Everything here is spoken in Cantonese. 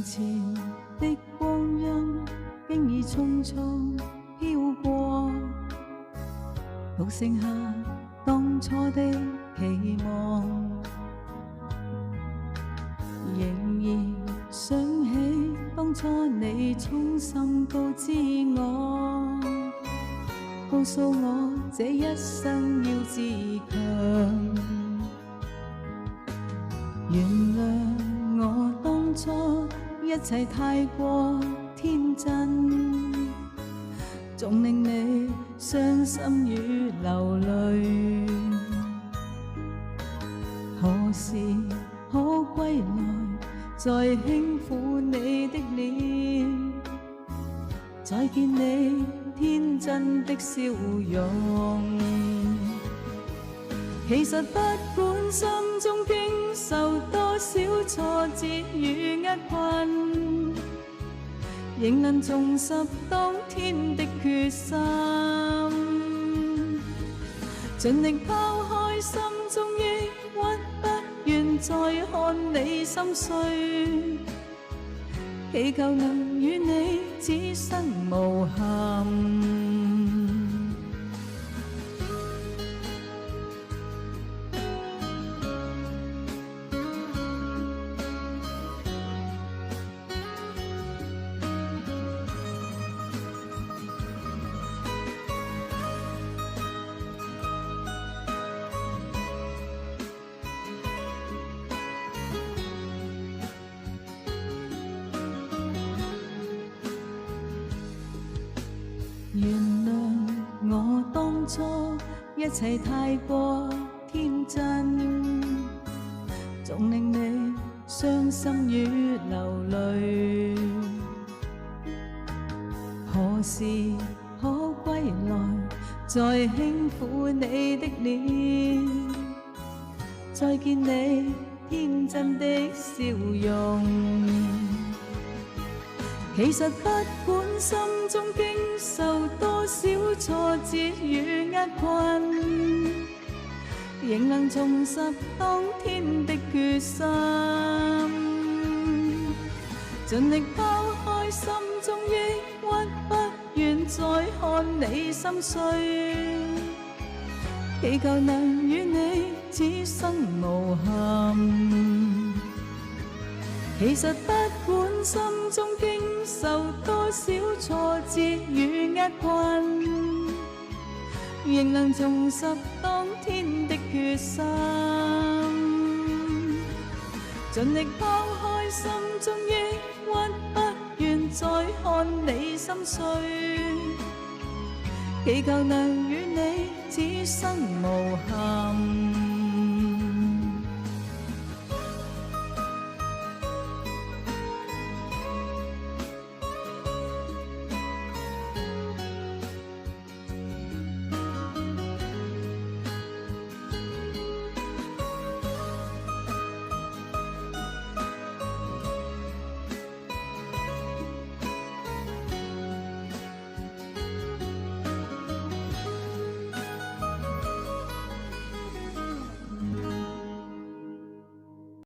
前的光陰經已匆匆飄過，獨剩下當初的期望，仍然想起當初你衷心告知我，告訴我這一生要自強。原諒我當初一切太過天真，總令你傷心與流淚。何時可歸來，再輕撫你的臉，再見你天真的笑容。其實不管心中經受多少挫折與厄困，仍能重拾當天的決心，盡力拋開心中抑鬱，不願再看你心碎，祈求能與你此生無憾。原諒我當初一切太過天真，總令你傷心與流淚。何時可歸來，再輕撫你的臉，再見你天真的笑容。其實不管心中經受多少挫折與厄困，仍能重拾當天的決心，盡力拋開心中抑鬱，不願再看你心碎，祈求能與你此生無憾。其實不管心中經受多少挫折與厄困，仍能重拾當天的決心，盡力拋開心中抑鬱，不願再看你心碎，祈求能與你此生無憾。